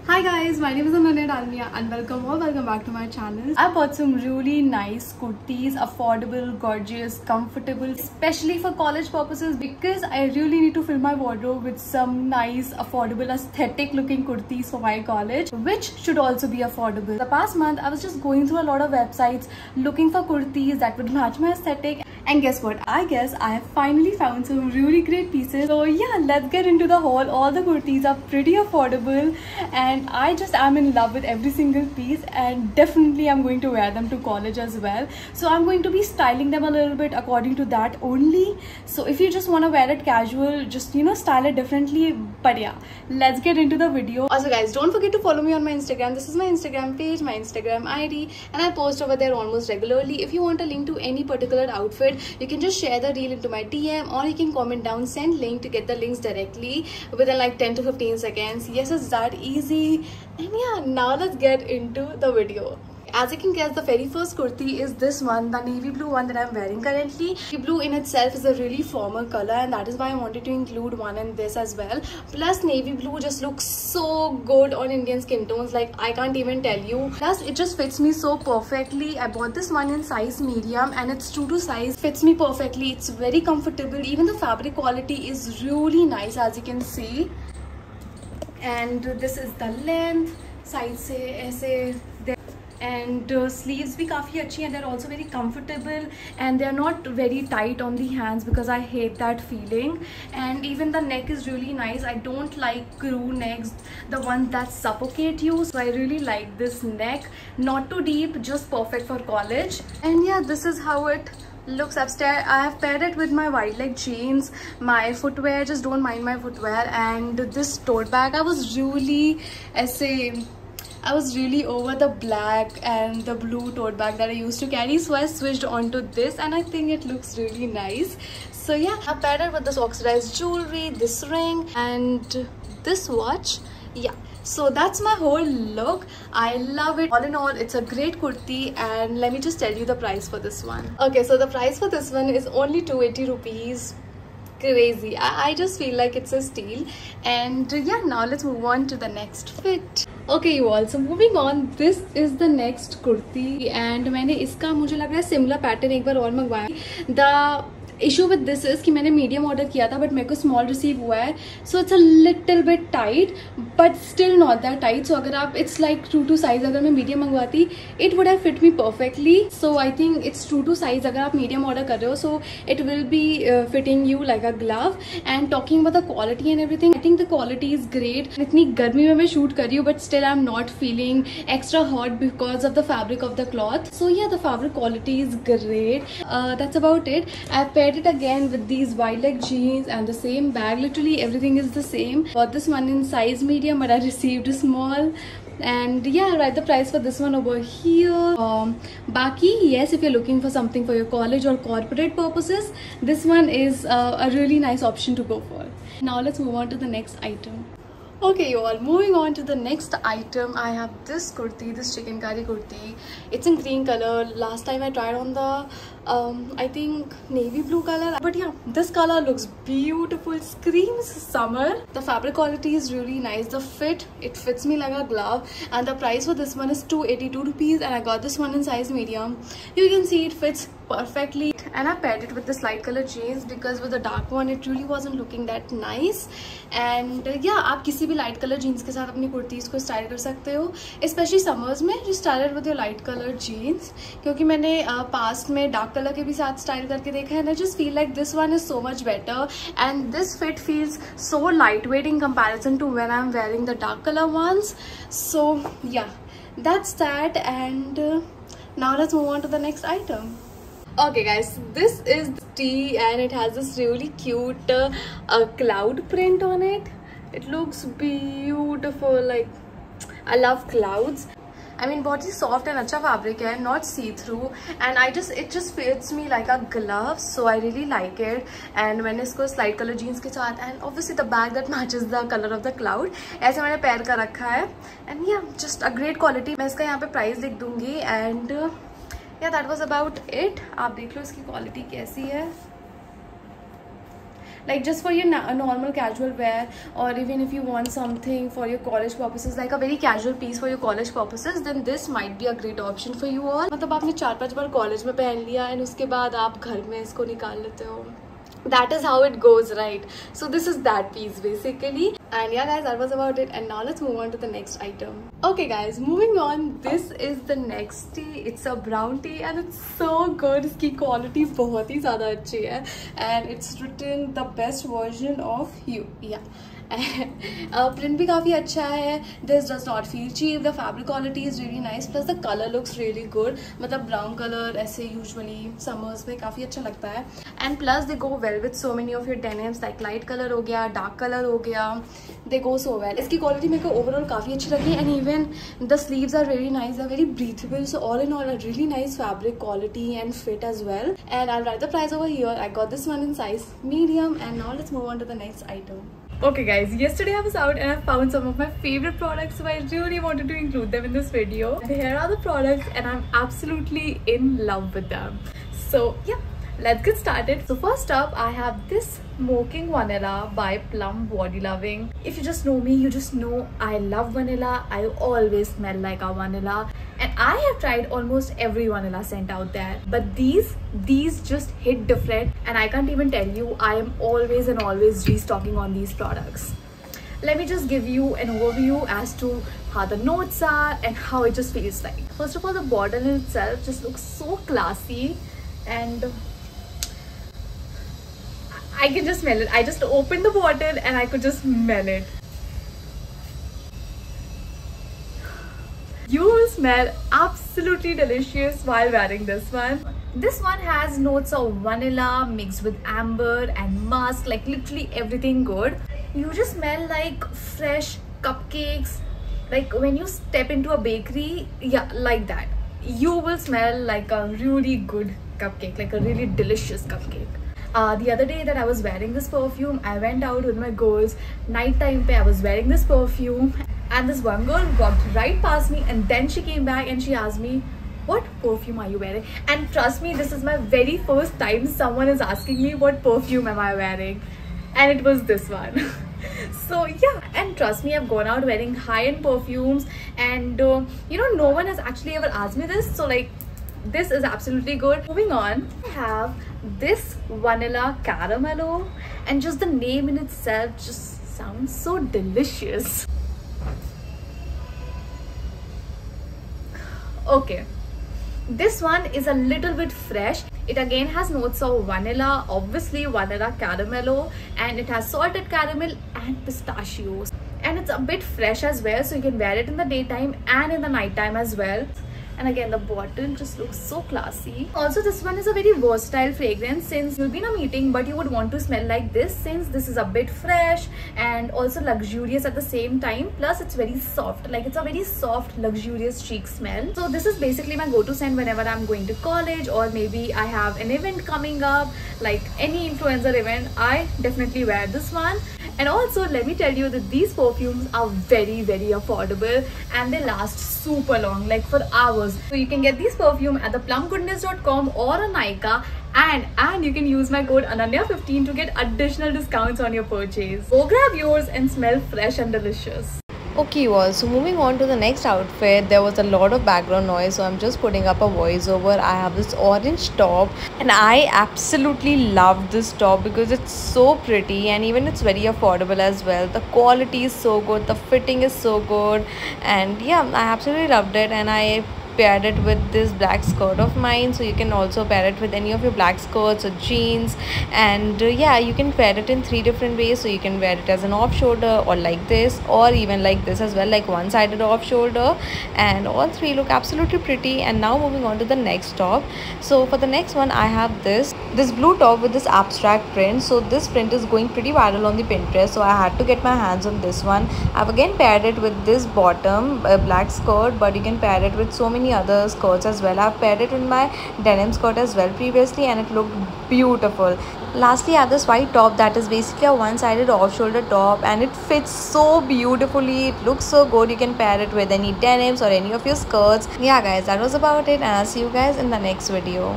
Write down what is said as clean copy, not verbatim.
Hi guys, my name is Ananya Dalmia and welcome back to my channel. I bought some really nice kurtis, affordable, gorgeous, comfortable, especially for college purposes because I really need to fill my wardrobe with some nice, affordable, aesthetic looking kurtis for my college, which should also be affordable. The past month, I was just going through a lot of websites looking for kurtis that would match my aesthetic. And guess what? I guess I have finally found some really great pieces. So yeah, let's get into the haul. All the kurtis are pretty affordable and I just am in love with every single piece, and definitely I'm going to wear them to college as well. So I'm going to be styling them a little bit according to that only. So if you just want to wear it casual, just style it differently. But yeah, let's get into the video. Also guys, don't forget to follow me on my Instagram. This is my Instagram page, my Instagram ID, and I post over there almost regularly. If you want a link to any particular outfit, you can just share the reel into my DM, or you can comment down, send link to get the links directly within like 10 to 15 seconds. Yes, it's that easy. And yeah, now let's get into the video. As you can guess, the very first kurti is this one, the navy blue one that I'm wearing currently. Navy blue in itself is a really formal color, and that is why I wanted to include one in this as well. Plus, navy blue just looks so good on Indian skin tones, like I can't even tell you. Plus, it just fits me so perfectly. I bought this one in size medium and it's true to size. Fits me perfectly. It's very comfortable. Even the fabric quality is really nice, as you can see. And this is the length. Side se aise. And sleeves भी काफ़ी अच्छी and they're also very comfortable and they're not very tight on the hands because I hate that feeling. And even the neck is really nice. I don't like crew necks, the ones that suffocate you. So I really like this neck. Not too deep, just perfect for college. And yeah, this is how it looks upstairs. I have paired it with my wide leg jeans, my footwear, just don't mind my footwear, and this tote bag. I was really over the black and the blue tote bag that I used to carry, so I switched onto this and I think it looks really nice. So yeah, I paired it with this oxidized jewelry, this ring and this watch. Yeah, so that's my whole look. I love it. All in all, it's a great kurti, and let me just tell you the price for this one. Okay, so the price for this one is only 280 rupees. Crazy. I just feel like it's a steal. And yeah, now let's move on to the next fit. Okay you all, so moving on, this is the next kurti and मैंने इसका मुझे लग रहा है similar pattern एक बार और मंगवाया. The issue with this is कि मैंने medium order किया था but मेरे को small receive हुआ है, so it's a little bit tight but still not that tight. So अगर आप it's like true to size, अगर मैं medium मंगवाती it would have fit me perfectly. So I think it's true to size अगर आप medium order कर रहे हो, so it will be fitting you like a glove. And talking about the quality and everything, I think the quality is great. इतनी गर्मी में मैं shoot कर रही हूँ but still I'm not feeling extra hot because of the fabric of the cloth. So yeah, the fabric quality is great. That's about it. I've paired it again with these wide leg jeans and the same bag. Literally everything is the same. Bought this one in size medium but I received a small. And yeah, I'll write the price for this one over here. Baki, yes, if you're looking for something for your college or corporate purposes, this one is a really nice option to go for. Now let's move on to the next item. Okay you all, moving on to the next item, I have this kurti, this chikankari kurti. It's in green color. Last time I tried on the I think navy blue color, but yeah, this color looks beautiful, screams summer. The fabric quality is really nice. The fit, it fits me like a glove, and the price for this one is 282 rupees and I got this one in size medium. You can see it fits perfectly, and I paired it with this light color jeans because with the dark one it really wasn't looking that nice. And yeah, आप किसी भी light color jeans के साथ अपनी कुर्तीज़ को style कर सकते हो, especially summers में. just style it with your light color jeans, क्योंकि मैंने past में dark color के भी साथ स्टाइल करके देखा है, and I just feel like this one is so much better, and this fit feels so lightweight in comparison to when I'm wearing the dark color ones. So yeah, that's that. And now let's move on to the next item. Okay guys, this is the tee and it has this really cute cloud print on it. It looks beautiful. Like, I love clouds. I mean, बहुत ही soft and अच्छा fabric है, not see-through, and it just fits me like a glove, so I really like it. And मैंने इसको slide color jeans के साथ, and obviously the bag that matches the color of the cloud, ऐसे मैंने pair कर रखा है. And yeah, just a great quality. मैं इसका यहाँ पे price लिख दूँगी. And yeah, that was about it. आप देख लो इसकी quality कैसी है. like just for your normal casual wear, or even if you want something for your college purposes, like a very casual piece for your college purposes, then this might be a great option for you all. मतलब आपने 4-5 बार college में पहन लिया and उसके बाद आप घर में इसको निकाल लेते हो. That is how it goes, right? So this is that piece basically. And yeah guys, that was about it, and now let's move on to the next item. Okay guys, moving on, this is the next tea. It's a brown tea and it's so good. इसकी quality बहुत ही ज़्यादा अच्छी है, and it's written the best version of you. Yeah. Print भी काफ़ी अच्छा है. This does not feel cheap. The fabric quality is really nice, plus the colour looks really good. मतलब ब्राउन कलर ऐसे यूजुअली समर्स में काफ़ी अच्छा लगता है. And plus they go well with so many of your denims, like light colour हो गया, dark colour हो गया, दे गो सो वेल. इसकी क्वालिटी मेरे को ओवरऑल काफ़ी अच्छी लगी. And even the sleeves are very nice, are very breathable. So all in all a really nice fabric quality and fit as well. And I write the price over here. I got this one in size medium. And now let's move on to the next item. Okay guys, yesterday I was out and I found some of my favorite products, so I really wanted to include them in this video. Here are the products and I'm absolutely in love with them. So yeah, let's get started. So first up, I have this Smoking Vanilla by Plum Body Loving. If you just know me, you just know I love vanilla. I always smell like a vanilla, and I have tried almost every vanilla scent out there, but these just hit different, and I can't even tell you, I am always and always restocking on these products. Let me just give you an overview as to how the notes are and how it just feels like. First of all, the bottle in itself just looks so classy, and I can just smell it. I just opened the bottle and I could just smell it. You will smell absolutely delicious while wearing this one. This one has notes of vanilla mixed with amber and musk, like literally everything good. You just smell like fresh cupcakes, like when you step into a bakery. Yeah, like that. You will smell like a really good cupcake, like a really delicious cupcake. The other day that I was wearing this perfume, I went out with my girls. Night time pe I was wearing this perfume, and this one girl walked right past me, and then she came back and she asked me, what perfume are you wearing? And trust me, this is my very first time someone is asking me what perfume am I wearing, and it was this one. So yeah, and trust me, I've gone out wearing high-end perfumes, and you know, no one has actually ever asked me this, so like this is absolutely good. Moving on, I have this Vanilla Caramello, and just the name in itself just sounds so delicious. Okay, this one is a little bit fresh. It again has notes of vanilla, obviously vanilla caramello, and it has salted caramel and pistachios, and it's a bit fresh as well, so you can wear it in the daytime and in the nighttime as well. And again, the bottle just looks so classy. Also, this one is a very versatile fragrance, since you'll be in a meeting but you would want to smell like this, since this is a bit fresh and also luxurious at the same time. Plus it's very soft, like it's a very soft luxurious chic smell. So this is basically my go-to scent whenever I'm going to college, or maybe I have an event coming up, like any influencer event. I definitely wear this one. And also, let me tell you that these perfumes are very, very affordable, and they last super long, like for hours. So you can get these perfume at the plumgoodness.com or on Nykaa, and you can use my code Ananya15 to get additional discounts on your purchase. Go grab yours and smell fresh and delicious. Okay you all, so moving on to the next outfit. There was a lot of background noise, so I'm just putting up a voiceover. I have this orange top, and I absolutely love this top because it's so pretty, and even it's very affordable as well. The quality is so good, the fitting is so good, and yeah, I absolutely loved it. And I paired it with this black skirt of mine, so you can also pair it with any of your black skirts or jeans. And yeah, you can pair it in 3 different ways. So you can wear it as an off shoulder, or like this, or even like this as well, like one-sided off shoulder, and all 3 look absolutely pretty. And now moving on to the next top. So for the next one, I have this blue top with this abstract print. So this print is going pretty viral on the Pinterest, so I had to get my hands on this one. I've again paired it with this bottom black skirt, but you can pair it with so many other skirts as well. I've paired it with my denim skirt as well previously, and it looked beautiful. Lastly, I have this white top that is basically a one-sided off-shoulder top, and it fits so beautifully. It looks so good. You can pair it with any denims or any of your skirts. Yeah guys, that was about it, and I'll see you guys in the next video.